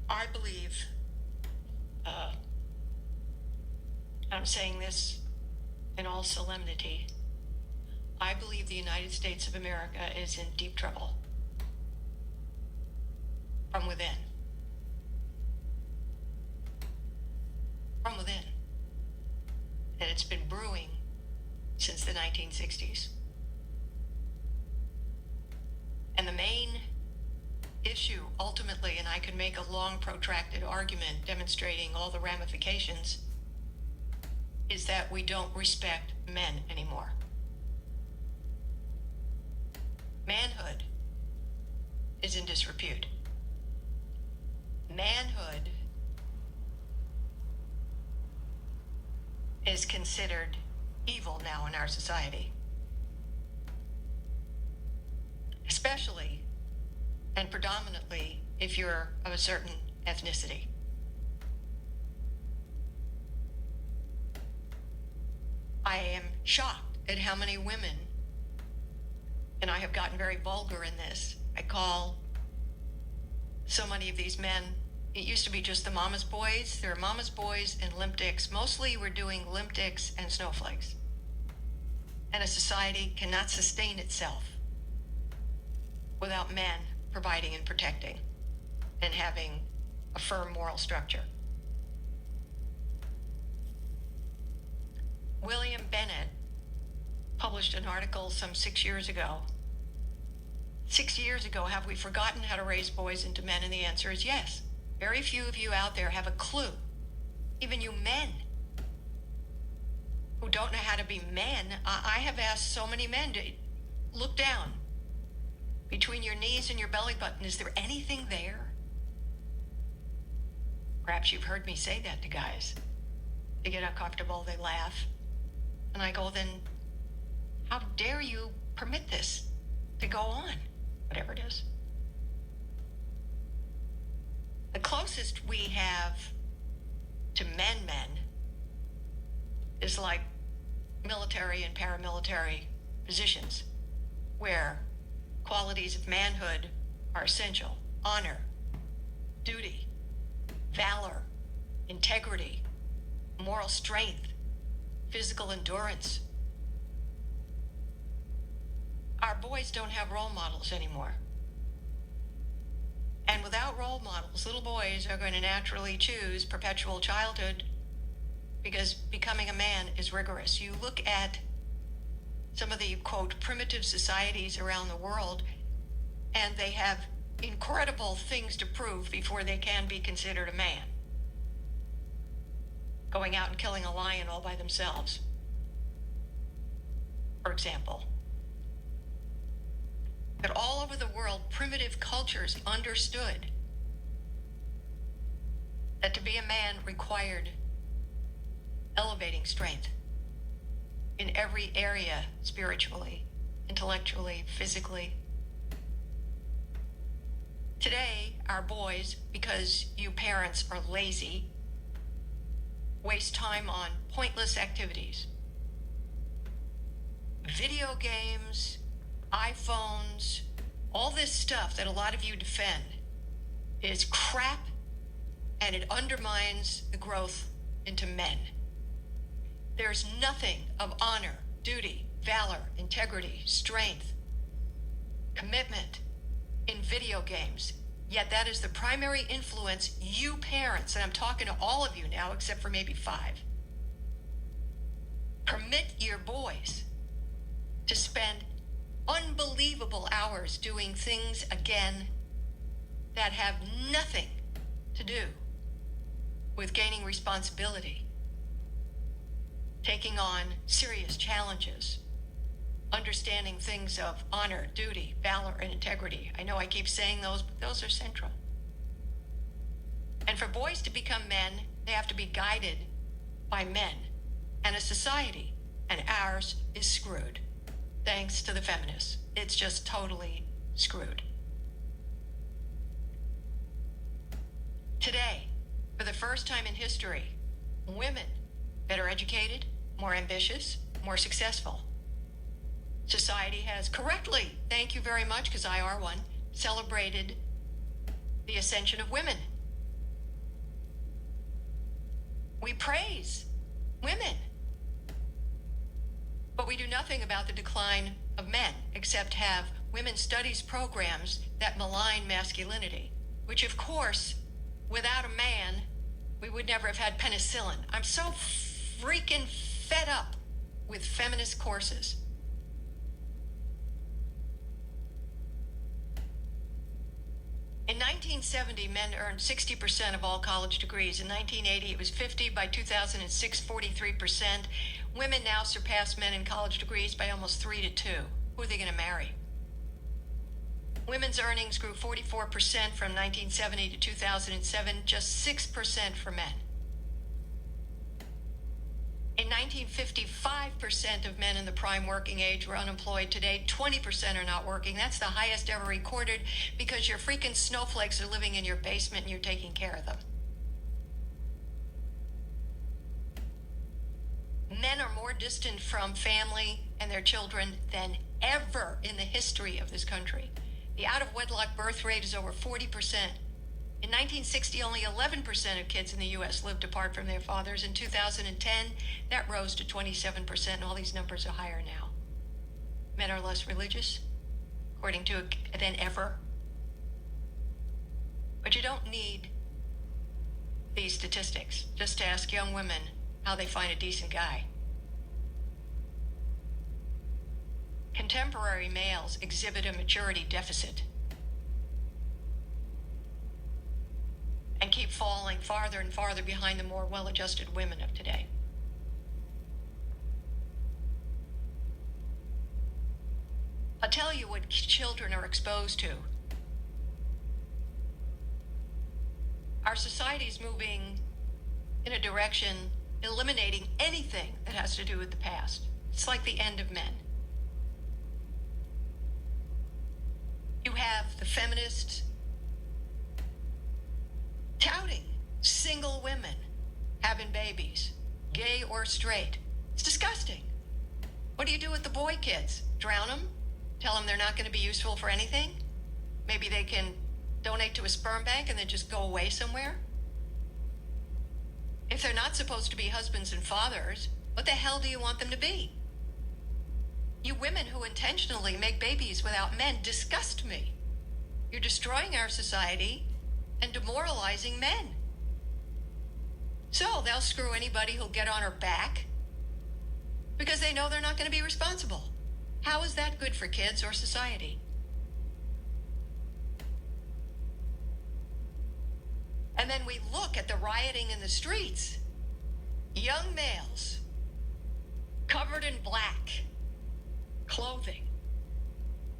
I believe, uh, I'm saying this in all solemnity, I believe the United States of America is in deep trouble from within. From within. And it's been brewing since the 1960s. And the main issue, ultimately, and I could make a long, protracted argument demonstrating all the ramifications, is that we don't respect men anymore. Manhood is in disrepute. Manhood is considered evil now in our society. Especially and predominantly if you're of a certain ethnicity. I am shocked at how many women, and I have gotten very vulgar in this, I call so many of these men, it used to be just the mama's boys. There are mama's boys and limp dicks. Mostly we're doing limp dicks and snowflakes. And a society cannot sustain itself without men providing and protecting and having a firm moral structure. William Bennett published an article some 6 years ago. 6 years ago, have we forgotten how to raise boys into men? And the answer is yes. Very few of you out there have a clue. Even you men who don't know how to be men. I have asked so many men to look down between your knees and your belly button. Is there anything there? Perhaps you've heard me say that to guys. They get uncomfortable, they laugh. And I go, then how dare you permit this to go on? Whatever it is. The closest we have to men is like military and paramilitary positions where qualities of manhood are essential. Honor, duty, valor, integrity, moral strength, physical endurance. Our boys don't have role models anymore. And without role models, little boys are going to naturally choose perpetual childhood because becoming a man is rigorous. You look at some of the, quote, primitive societies around the world, and they have incredible things to prove before they can be considered a man. Going out and killing a lion all by themselves, for example. But all over the world, primitive cultures understood that to be a man required elevating strength in every area, spiritually, intellectually, physically. Today, our boys, because you parents are lazy, waste time on pointless activities. Video games, iPhones, all this stuff that a lot of you defend is crap, and it undermines the growth into men. There's nothing of honor, duty, valor, integrity, strength, commitment in video games. Yet that is the primary influence you parents, and I'm talking to all of you now except for maybe 5, permit your boys to spend unbelievable hours doing things, again, that have nothing to do with gaining responsibility, taking on serious challenges, understanding things of honor, duty, valor, and integrity. I know I keep saying those, but those are central. And for boys to become men, they have to be guided by men and a society, and ours is screwed. Thanks to the feminists. It's just totally screwed. Today, for the first time in history, women, better educated, more ambitious, more successful. Society has correctly, thank you very much, because I are one, celebrated the ascension of women. We praise women. But we do nothing about the decline of men, except have women's studies programs that malign masculinity, which, of course, without a man, we would never have had penicillin. I'm so freaking fed up with feminist courses. In 1970, men earned 60% of all college degrees. In 1980, it was 50. By 2006, 43%. Women now surpass men in college degrees by almost 3 to 2. Who are they going to marry? Women's earnings grew 44% from 1970 to 2007, just 6% for men. In 1950, 5% of men in the prime working age were unemployed. Today, 20% are not working. That's the highest ever recorded because your freaking snowflakes are living in your basement and you're taking care of them. Men are more distant from family and their children than ever in the history of this country. The out-of-wedlock birth rate is over 40%. In 1960, only 11% of kids in the U.S. lived apart from their fathers. In 2010, that rose to 27%, and all these numbers are higher now. Men are less religious, according to than ever. But you don't need these statistics just to ask young women how they find a decent guy. Contemporary males exhibit a maturity deficit and keep falling farther and farther behind the more well-adjusted women of today. I'll tell you what children are exposed to. Our society is moving in a direction eliminating anything that has to do with the past. It's like the end of men. You have the feminists touting single women having babies, gay or straight. It's disgusting. What do you do with the boy kids? Drown them? Tell them they're not going to be useful for anything? Maybe they can donate to a sperm bank and then just go away somewhere? If they're not supposed to be husbands and fathers, what the hell do you want them to be? You women who intentionally make babies without men disgust me. You're destroying our society and demoralizing men. So they'll screw anybody who'll get on her back because they know they're not going to be responsible. How is that good for kids or society? And then we look at the rioting in the streets. Young males covered in black clothing,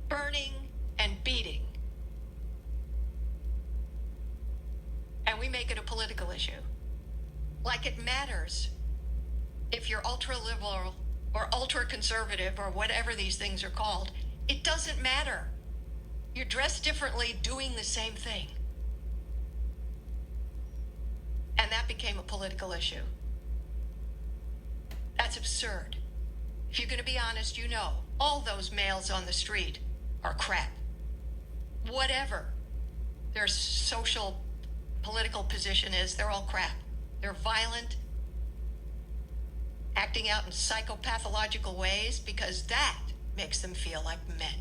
burning and beating. And we make it a political issue. Like it matters if you're ultra-liberal or ultra-conservative or whatever these things are called. It doesn't matter. You're dressed differently doing the same thing. And that became a political issue. That's absurd. If you're going to be honest, you know, all those males on the street are crap. Whatever their social, political position is, they're all crap. They're violent, acting out in psychopathological ways because that makes them feel like men.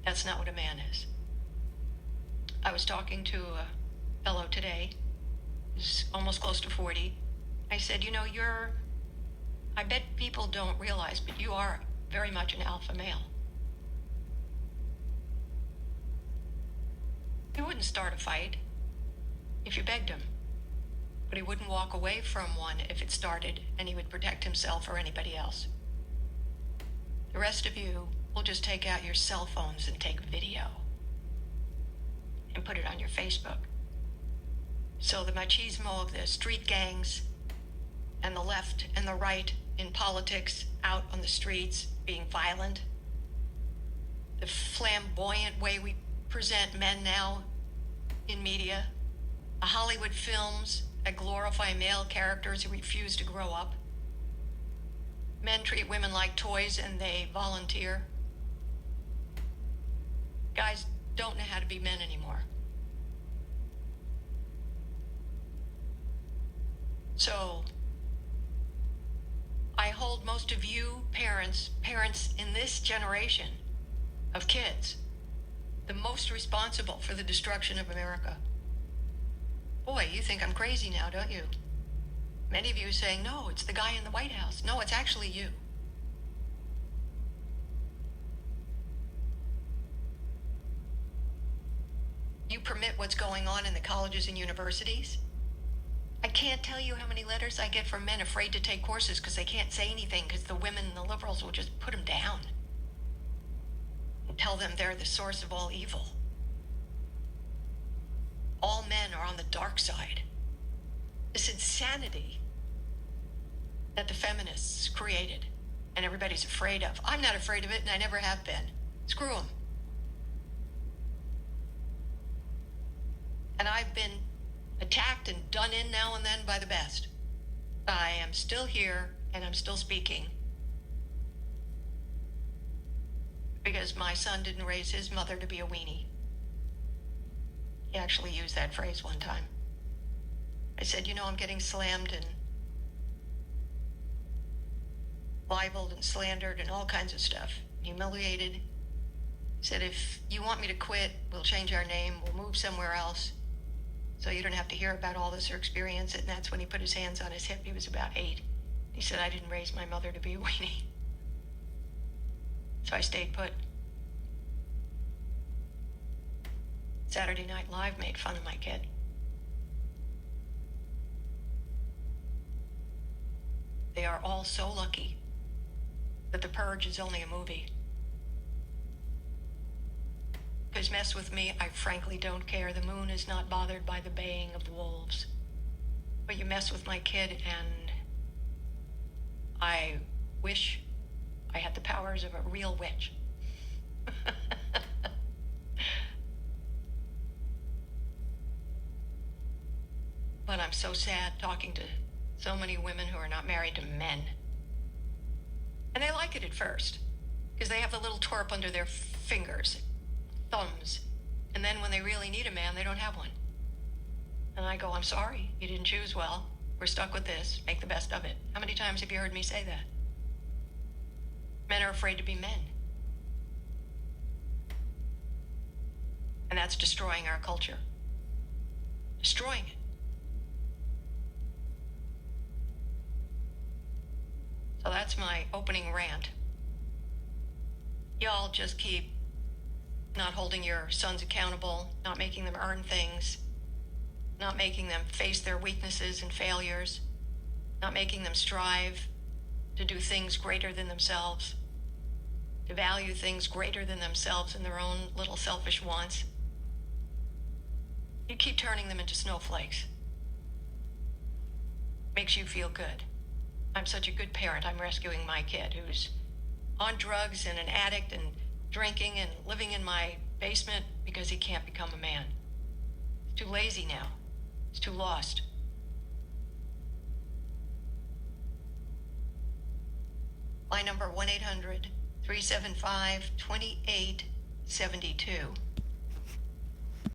That's not what a man is. I was talking to a fellow today, who's almost close to 40. I said, you know, I bet people don't realize, but you are very much an alpha male. He wouldn't start a fight if you begged him, but he wouldn't walk away from one if it started, and he would protect himself or anybody else. The rest of you will just take out your cell phones and take video and put it on your Facebook. So the machismo of the street gangs and the left and the right in politics out on the streets being violent, the flamboyant way we present men now in media, the Hollywood films that glorify male characters who refuse to grow up. Men treat women like toys and they volunteer. Guys don't know how to be men anymore. So I hold most of you parents in this generation of kids, the most responsible for the destruction of America. Boy, you think I'm crazy now, don't you? Many of you are saying, no, it's the guy in the White House. No, it's actually you. You permit what's going on in the colleges and universities. I can't tell you how many letters I get from men afraid to take courses because they can't say anything because the women and the liberals will just put them down and tell them they're the source of all evil. All men are on the dark side. This insanity that the feminists created and everybody's afraid of. I'm not afraid of it, and I never have been. Screw them. And I've been attacked and done in now and then by the best. I am still here, and I'm still speaking. Because my son didn't raise his mother to be a weenie. He actually used that phrase one time. I said, I'm getting slammed and libeled and slandered and all kinds of stuff. Humiliated. He said, if you want me to quit, we'll change our name, we'll move somewhere else, so you don't have to hear about all this or experience it. And that's when he put his hands on his hip. He was about 8. He said, I didn't raise my mother to be a weenie. So I stayed put. Saturday Night Live made fun of my kid. They are all so lucky that The Purge is only a movie. Because mess with me, I frankly don't care. The moon is not bothered by the baying of wolves. But you mess with my kid, and I wish I had the powers of a real witch. But I'm so sad talking to so many women who are not married to men. And they like it at first, because they have the little twerp under their fingers, thumbs. And then when they really need a man, they don't have one. And I go, I'm sorry, you didn't choose well. We're stuck with this. Make the best of it. How many times have you heard me say that? Men are afraid to be men. And that's destroying our culture. Destroying it. So that's my opening rant. Y'all just keep not holding your sons accountable, not making them earn things, not making them face their weaknesses and failures, not making them strive to do things greater than themselves, to value things greater than themselves and their own little selfish wants. You keep turning them into snowflakes. Makes you feel good. I'm such a good parent. I'm rescuing my kid who's on drugs and an addict and drinking and living in my basement because he can't become a man. He's too lazy now. He's too lost. Line number 1-800-375-2872.